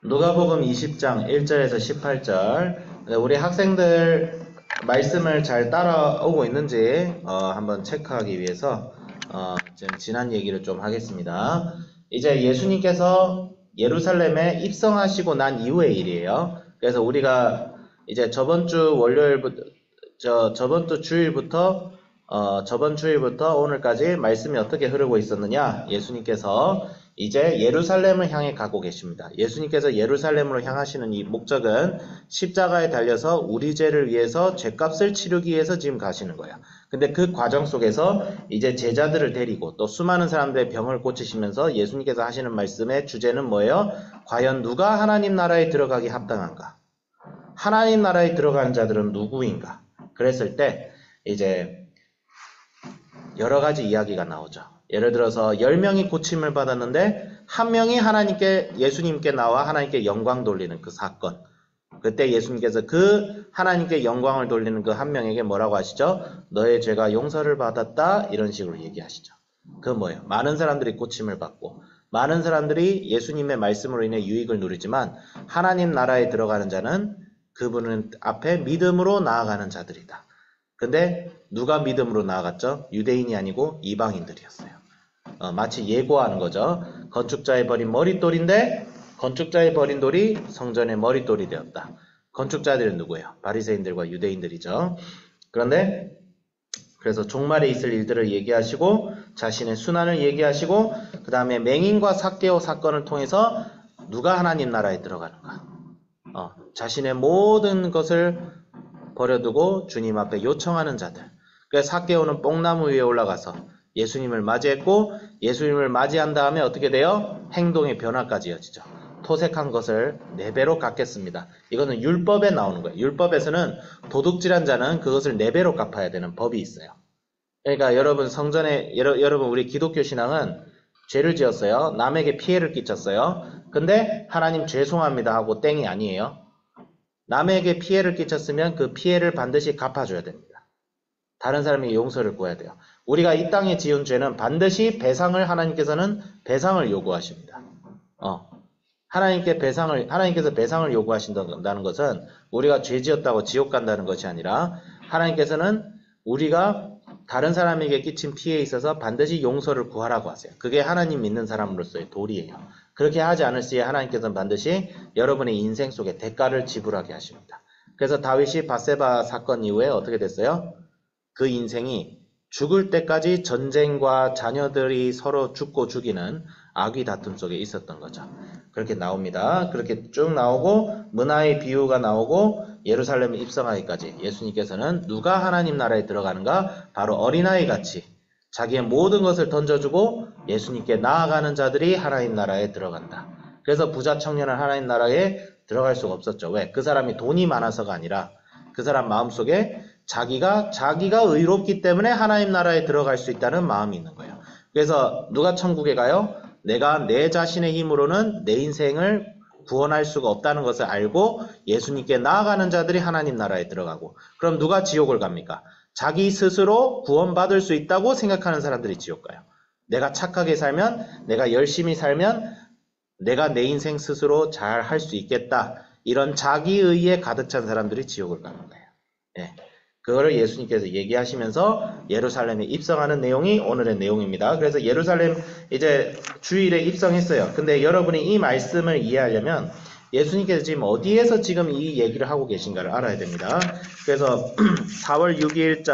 누가복음 20장 1절에서 18절. 우리 학생들 말씀을 잘 따라오고 있는지 한번 체크하기 위해서 지금 지난 얘기를 좀 하겠습니다. 이제 예수님께서 예루살렘에 입성하시고 난 이후의 일이에요. 그래서 우리가 이제 저번 주 주일부터 오늘까지 말씀이 어떻게 흐르고 있었느냐? 예수님께서 이제 예루살렘을 향해 가고 계십니다. 예수님께서 예루살렘으로 향하시는 이 목적은 십자가에 달려서 우리 죄를 위해서 죄값을 치르기 위해서 지금 가시는 거예요. 근데 그 과정 속에서 이제 제자들을 데리고 또 수많은 사람들의 병을 고치시면서 예수님께서 하시는 말씀의 주제는 뭐예요? 과연 누가 하나님 나라에 들어가기 합당한가? 하나님 나라에 들어가는 자들은 누구인가? 그랬을 때 이제 여러 가지 이야기가 나오죠. 예를 들어서 10명이 고침을 받았는데 한 명이 예수님께 나와 하나님께 영광 돌리는 그 사건. 그때 예수님께서 그 하나님께 영광을 돌리는 그 한 명에게 뭐라고 하시죠? 너의 죄가 용서를 받았다. 이런 식으로 얘기하시죠. 그 뭐예요? 많은 사람들이 고침을 받고 많은 사람들이 예수님의 말씀으로 인해 유익을 누리지만 하나님 나라에 들어가는 자는 그분은 앞에 믿음으로 나아가는 자들이다. 근데 누가 믿음으로 나아갔죠? 유대인이 아니고 이방인들이었어요. 마치 예고하는 거죠. 건축자의 버린 머릿돌인데 건축자의 버린 돌이 성전의 머릿돌이 되었다. 건축자들은 누구예요? 바리새인들과 유대인들이죠. 그래서 종말에 있을 일들을 얘기하시고 자신의 순환을 얘기하시고 그 다음에 맹인과 삭개오 사건을 통해서 누가 하나님 나라에 들어가는가? 자신의 모든 것을 버려두고 주님 앞에 요청하는 자들. 그래서 삭개오는 뽕나무 위에 올라가서 예수님을 맞이했고 예수님을 맞이한 다음에 어떻게 돼요? 행동의 변화까지 이어지죠. 토색한 것을 4배로 갚겠습니다. 이거는 율법에 나오는 거예요. 율법에서는 도둑질한 자는 그것을 4배로 갚아야 되는 법이 있어요. 그러니까 여러분 여러분 우리 기독교 신앙은 죄를 지었어요. 남에게 피해를 끼쳤어요. 근데 하나님 죄송합니다 하고 땡이 아니에요. 남에게 피해를 끼쳤으면 그 피해를 반드시 갚아줘야 됩니다. 다른 사람에게 용서를 구해야 돼요. 우리가 이 땅에 지은 죄는 반드시 하나님께서는 배상을 요구하십니다. 하나님께서 배상을 요구하신다는 것은 우리가 죄 지었다고 지옥 간다는 것이 아니라 하나님께서는 우리가 다른 사람에게 끼친 피해에 있어서 반드시 용서를 구하라고 하세요. 그게 하나님 믿는 사람으로서의 도리예요. 그렇게 하지 않을 시에 하나님께서는 반드시 여러분의 인생 속에 대가를 지불하게 하십니다. 그래서 다윗이 밧세바 사건 이후에 어떻게 됐어요? 그 인생이 죽을 때까지 전쟁과 자녀들이 서로 죽고 죽이는 악의 다툼 속에 있었던 거죠. 그렇게 나옵니다. 그렇게 쭉 나오고 문화의 비유가 나오고 예루살렘에 입성하기까지 예수님께서는 누가 하나님 나라에 들어가는가? 바로 어린아이 같이 자기의 모든 것을 던져주고 예수님께 나아가는 자들이 하나님 나라에 들어간다. 그래서 부자 청년은 하나님 나라에 들어갈 수가 없었죠. 왜? 그 사람이 돈이 많아서가 아니라 그 사람 마음속에 자기가 의롭기 때문에 하나님 나라에 들어갈 수 있다는 마음이 있는 거예요. 그래서 누가 천국에 가요? 내가 내 자신의 힘으로는 내 인생을 구원할 수가 없다는 것을 알고 예수님께 나아가는 자들이 하나님 나라에 들어가고, 그럼 누가 지옥을 갑니까? 자기 스스로 구원받을 수 있다고 생각하는 사람들이 지옥 가요. 내가 착하게 살면, 내가 열심히 살면 내가 내 인생 스스로 잘 할 수 있겠다. 이런 자기의에 가득 찬 사람들이 지옥을 가는 거예요. 예. 그거를 예수님께서 얘기하시면서 예루살렘에 입성하는 내용이 오늘의 내용입니다. 그래서 예루살렘 이제 주일에 입성했어요. 근데 여러분이 이 말씀을 이해하려면 예수님께서 지금 어디에서 지금 이 얘기를 하고 계신가를 알아야 됩니다. 그래서 4월 6일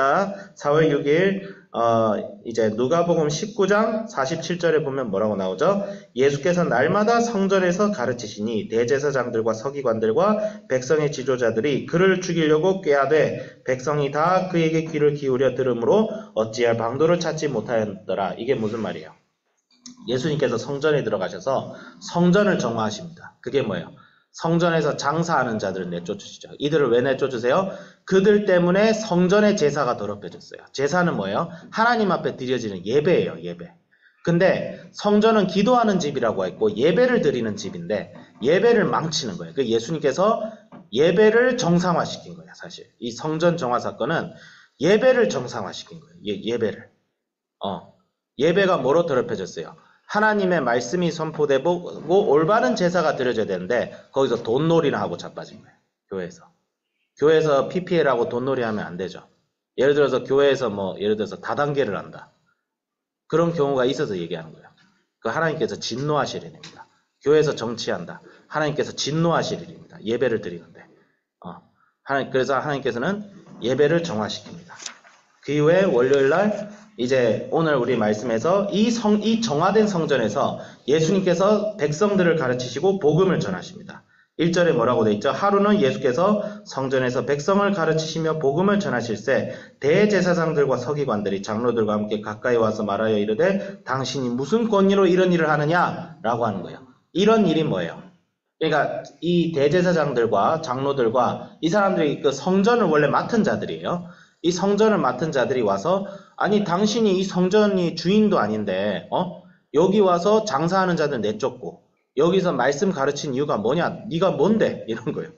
이제 누가복음 19장 47절에 보면 뭐라고 나오죠? 예수께서 날마다 성전에서 가르치시니 대제사장들과 서기관들과 백성의 지도자들이 그를 죽이려고 꾀하되 백성이 다 그에게 귀를 기울여 들으므로 어찌할 방도를 찾지 못하였더라. 이게 무슨 말이에요? 예수님께서 성전에 들어가셔서 성전을 정화하십니다. 그게 뭐예요? 성전에서 장사하는 자들을 내쫓으시죠. 이들을 왜 내쫓으세요? 그들 때문에 성전의 제사가 더럽혀졌어요. 제사는 뭐예요? 하나님 앞에 드려지는 예배예요. 예배. 근데 성전은 기도하는 집이라고 했고 예배를 드리는 집인데 예배를 망치는 거예요. 그 예수님께서 예배를 정상화시킨 거예요. 사실 이 성전 정화 사건은 예배를 정상화시킨 거예요. 예배를. 예배가 뭐로 더럽혀졌어요? 하나님의 말씀이 선포되고 올바른 제사가 드려져야 되는데 거기서 돈놀이나 하고 자빠진 거예요. 교회에서 PPL하고 돈놀이 하면 안 되죠. 예를 들어서 교회에서 예를 들어서 다단계를 한다. 그런 경우가 있어서 얘기하는 거예요. 그 하나님께서 진노하실 일입니다. 교회에서 정치한다. 하나님께서 진노하실 일입니다. 예배를 드리는데. 그래서 하나님께서는 예배를 정화시킵니다. 그 이후에 월요일날 이제 오늘 우리 말씀에서 이 정화된 성전에서 예수님께서 백성들을 가르치시고 복음을 전하십니다. 1절에 뭐라고 돼 있죠? 하루는 예수께서 성전에서 백성을 가르치시며 복음을 전하실새 대제사장들과 서기관들이 장로들과 함께 가까이 와서 말하여 이르되 당신이 무슨 권위로 이런 일을 하느냐라고 하는 거예요. 이런 일이 뭐예요? 그러니까 이 대제사장들과 장로들과 이 사람들이 그 성전을 원래 맡은 자들이에요. 이 성전을 맡은 자들이 와서 아니 당신이 이 성전이 주인도 아닌데 여기 와서 장사하는 자들 내쫓고 여기서 말씀 가르친 이유가 뭐냐? 네가 뭔데? 이런 거예요.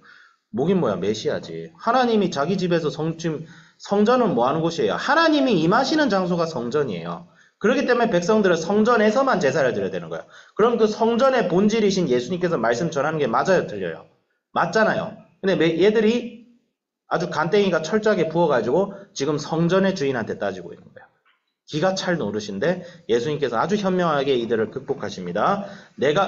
뭐긴 뭐야, 메시아지. 하나님이 자기 집에서 지금 성전은 뭐 하는 곳이에요? 하나님이 임하시는 장소가 성전이에요. 그렇기 때문에 백성들은 성전에서만 제사를 드려야 되는 거예요. 그럼 그 성전의 본질이신 예수님께서 말씀 전하는 게 맞아요, 틀려요? 맞잖아요. 근데 얘들이 아주 간땡이가 철저하게 부어가지고 지금 성전의 주인한테 따지고 있는 거예요. 기가 찰 노릇인데 예수님께서 아주 현명하게 이들을 극복하십니다.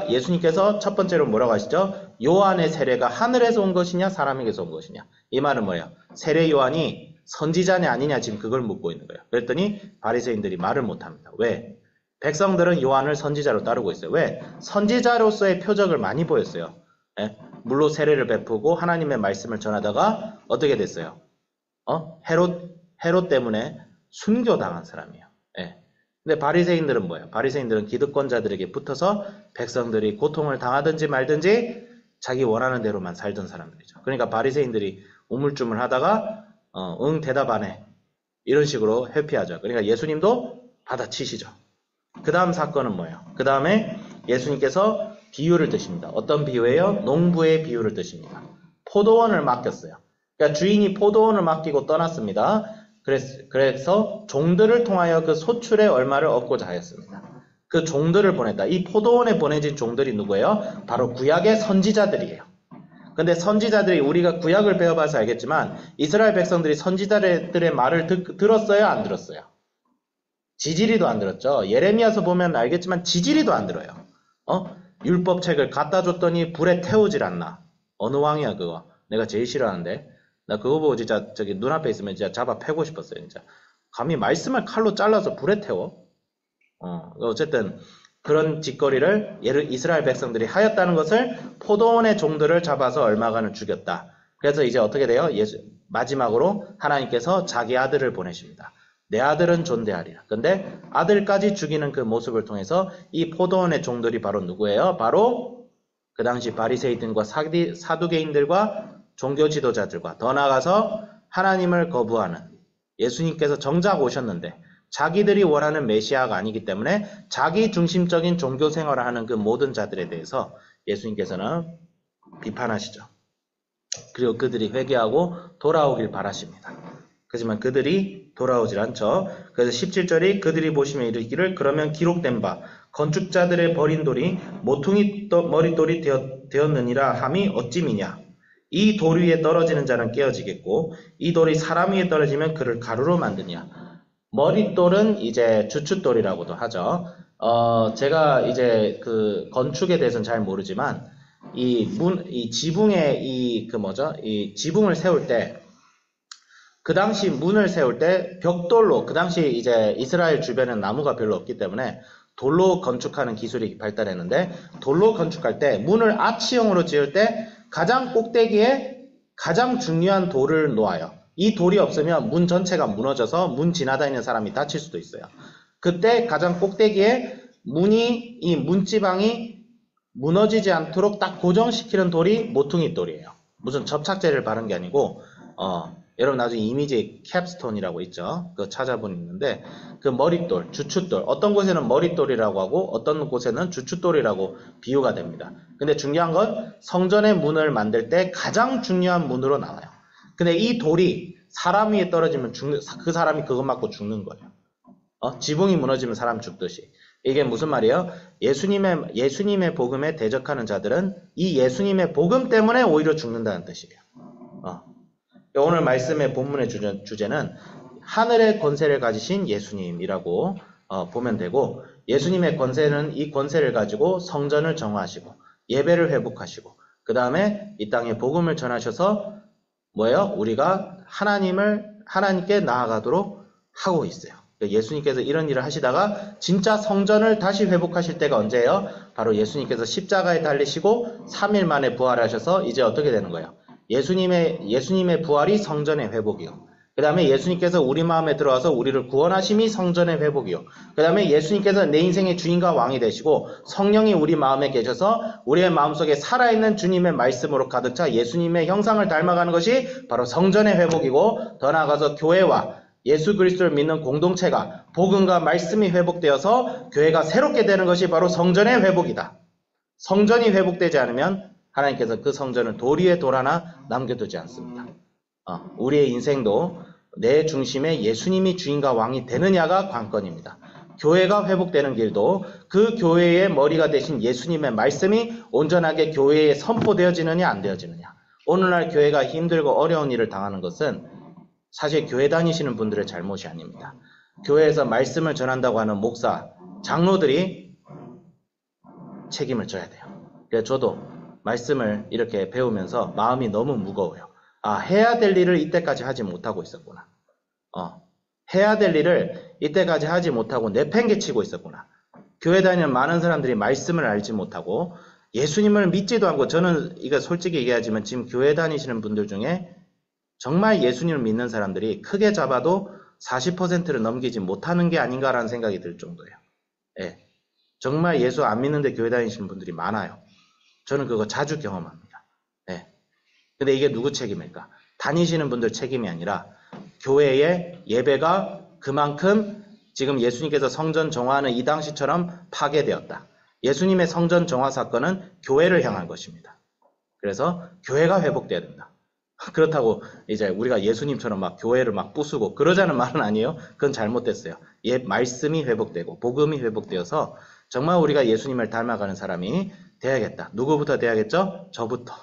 예수님께서 첫 번째로 뭐라고 하시죠? 요한의 세례가 하늘에서 온 것이냐 사람에게서 온 것이냐. 이 말은 뭐예요? 세례 요한이 선지자냐 아니냐 지금 그걸 묻고 있는 거예요. 그랬더니 바리새인들이 말을 못합니다. 왜? 백성들은 요한을 선지자로 따르고 있어요. 왜? 선지자로서의 표적을 많이 보였어요. 물로 세례를 베푸고 하나님의 말씀을 전하다가 어떻게 됐어요? 헤롯 때문에 순교당한 사람이에요. 근데 바리새인들은 뭐예요? 바리새인들은 기득권자들에게 붙어서 백성들이 고통을 당하든지 말든지 자기 원하는 대로만 살던 사람들이죠. 그러니까 바리새인들이 우물쭈물 하다가 응 대답 안 해. 이런 식으로 회피하죠. 그러니까 예수님도 받아치시죠. 그 다음 사건은 뭐예요? 그 다음에 예수님께서 비유를 드십니다. 어떤 비유예요? 농부의 비유를 드십니다. 포도원을 맡겼어요. 그러니까 주인이 포도원을 맡기고 떠났습니다. 그래서 종들을 통하여 그 소출의 얼마를 얻고자 하였습니다. 그 종들을 보냈다. 이 포도원에 보내진 종들이 누구예요? 바로 구약의 선지자들이에요. 근데 선지자들이 우리가 구약을 배워봐서 알겠지만 이스라엘 백성들이 선지자들의 말을 들었어요? 안 들었어요? 지지리도 안 들었죠. 예레미야서 보면 알겠지만 지지리도 안 들어요. 율법책을 갖다 줬더니 불에 태우질 않나. 어느 왕이야 그거? 내가 제일 싫어하는데. 나 그거 보고 진짜 저기 눈앞에 있으면 진짜 잡아 패고 싶었어요. 진짜. 감히 말씀을 칼로 잘라서 불에 태워? 어쨌든 그런 짓거리를 이스라엘 백성들이 하였다는 것을 포도원의 종들을 잡아서 얼마간을 죽였다. 그래서 이제 어떻게 돼요? 마지막으로 하나님께서 자기 아들을 보내십니다. 내 아들은 존대하리라. 근데 아들까지 죽이는 그 모습을 통해서 이 포도원의 종들이 바로 누구예요? 바로 그 당시 바리새인들과 사두개인들과 종교 지도자들과 더 나아가서 하나님을 거부하는 예수님께서 정작 오셨는데 자기들이 원하는 메시아가 아니기 때문에 자기 중심적인 종교 생활을 하는 그 모든 자들에 대해서 예수님께서는 비판하시죠. 그리고 그들이 회개하고 돌아오길 바라십니다. 하지만 그들이 돌아오질 않죠. 그래서 17절이 그들이 보시면 이르기를 그러면 기록된 바 건축자들의 버린 돌이 모퉁이 머릿돌이 되었느니라 함이 어찌미냐. 이 돌 위에 떨어지는 자는 깨어지겠고 이 돌이 사람 위에 떨어지면 그를 가루로 만드냐. 머릿돌은 이제 주춧돌이라고도 하죠. 제가 이제 그 건축에 대해서는 잘 모르지만 이 지붕에 이 지붕을 세울 때 그 당시 문을 세울 때 벽돌로 그 당시 이제 이스라엘 주변에는 나무가 별로 없기 때문에 돌로 건축하는 기술이 발달했는데 돌로 건축할 때 문을 아치형으로 지을 때 가장 꼭대기에 가장 중요한 돌을 놓아요. 이 돌이 없으면 문 전체가 무너져서 문 지나다니는 사람이 다칠 수도 있어요. 그때 가장 꼭대기에 이 문지방이 무너지지 않도록 딱 고정시키는 돌이 모퉁이 돌이에요. 무슨 접착제를 바른 게 아니고 여러분 나중에 이미지 캡스톤이라고 있죠. 그거 찾아보면 있는데 그 머릿돌, 주춧돌 어떤 곳에는 머릿돌이라고 하고 어떤 곳에는 주춧돌이라고 비유가 됩니다. 근데 중요한 건 성전의 문을 만들 때 가장 중요한 문으로 나와요. 근데 이 돌이 사람 위에 떨어지면 그 사람이 그것 맞고 죽는 거예요. 지붕이 무너지면 사람 죽듯이. 이게 무슨 말이에요? 예수님의 복음에 대적하는 자들은 이 예수님의 복음 때문에 오히려 죽는다는 뜻이에요. 오늘 말씀의 본문의 주제는 하늘의 권세를 가지신 예수님이라고 보면 되고, 예수님의 권세는 이 권세를 가지고 성전을 정화하시고 예배를 회복하시고 그 다음에 이 땅에 복음을 전하셔서 뭐예요? 우리가 하나님께 나아가도록 하고 있어요. 예수님께서 이런 일을 하시다가 진짜 성전을 다시 회복하실 때가 언제예요? 바로 예수님께서 십자가에 달리시고 3일 만에 부활하셔서 이제 어떻게 되는 거예요? 예수님의 부활이 성전의 회복이요. 그 다음에 예수님께서 우리 마음에 들어와서 우리를 구원하심이 성전의 회복이요. 그 다음에 예수님께서 내 인생의 주인과 왕이 되시고 성령이 우리 마음에 계셔서 우리의 마음속에 살아있는 주님의 말씀으로 가득 차 예수님의 형상을 닮아가는 것이 바로 성전의 회복이고, 더 나아가서 교회와 예수 그리스도를 믿는 공동체가 복음과 말씀이 회복되어서 교회가 새롭게 되는 것이 바로 성전의 회복이다. 성전이 회복되지 않으면 하나님께서 그 성전을 돌 위에 돌 하나 남겨두지 않습니다. 우리의 인생도 내 중심에 예수님이 주인과 왕이 되느냐가 관건입니다. 교회가 회복되는 길도 그 교회의 머리가 되신 예수님의 말씀이 온전하게 교회에 선포되어지느냐 안 되어지느냐. 오늘날 교회가 힘들고 어려운 일을 당하는 것은 사실 교회 다니시는 분들의 잘못이 아닙니다. 교회에서 말씀을 전한다고 하는 목사, 장로들이 책임을 져야 돼요. 그래서 저도 말씀을 이렇게 배우면서 마음이 너무 무거워요. 해야 될 일을 이때까지 하지 못하고 있었구나. 해야 될 일을 이때까지 하지 못하고 내팽개치고 있었구나. 교회 다니는 많은 사람들이 말씀을 알지 못하고 예수님을 믿지도 않고, 저는 이거 솔직히 얘기하지만 지금 교회 다니시는 분들 중에 정말 예수님을 믿는 사람들이 크게 잡아도 40%를 넘기지 못하는 게 아닌가라는 생각이 들 정도예요. 예. 정말 예수 안 믿는데 교회 다니시는 분들이 많아요. 저는 그거 자주 경험합니다. 예. 근데 이게 누구 책임일까? 다니시는 분들 책임이 아니라 교회의 예배가 그만큼 지금 예수님께서 성전 정화하는 이 당시처럼 파괴되었다. 예수님의 성전 정화 사건은 교회를 향한 것입니다. 그래서 교회가 회복돼야 된다. 그렇다고 이제 우리가 예수님처럼 막 교회를 막 부수고 그러자는 말은 아니에요. 그건 잘못됐어요. 말씀이 회복되고 복음이 회복되어서 정말 우리가 예수님을 닮아가는 사람이 돼야겠다. 누구부터 돼야겠죠? 저부터.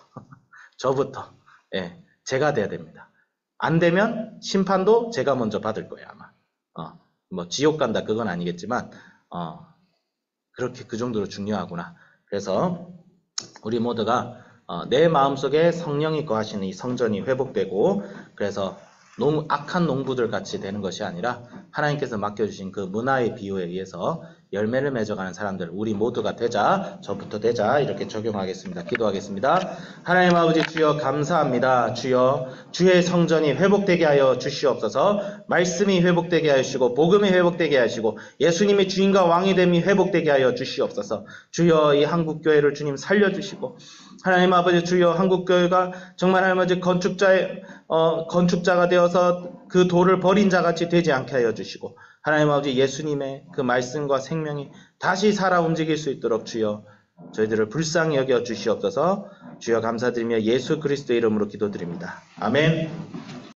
예, 제가 돼야 됩니다. 안 되면 심판도 제가 먼저 받을 거예요, 아마. 뭐 지옥 간다 그건 아니겠지만 그렇게 그 정도로 중요하구나. 그래서 우리 모두가 내 마음속에 성령이 거하시는 이 성전이 회복되고, 그래서 악한 농부들 같이 되는 것이 아니라 하나님께서 맡겨주신 그 문화의 비유에 의해서 열매를 맺어가는 사람들, 우리 모두가 되자, 저부터 되자, 이렇게 적용하겠습니다. 기도하겠습니다. 하나님 아버지, 주여 감사합니다. 주여, 주의 성전이 회복되게 하여 주시옵소서. 말씀이 회복되게 하시고 복음이 회복되게 하시고 예수님의 주인과 왕이 됨이 회복되게 하여 주시옵소서. 주여, 이 한국교회를 주님 살려주시고, 하나님 아버지, 주여, 한국교회가 정말 하나님 아버지 건축자가 되어서 그 돌을 버린 자같이 되지 않게 하여 주시고, 하나님 아버지, 예수님의 그 말씀과 생명이 다시 살아 움직일 수 있도록 주여 저희들을 불쌍히 여겨 주시옵소서. 주여 감사드리며 예수 그리스도의 이름으로 기도드립니다. 아멘.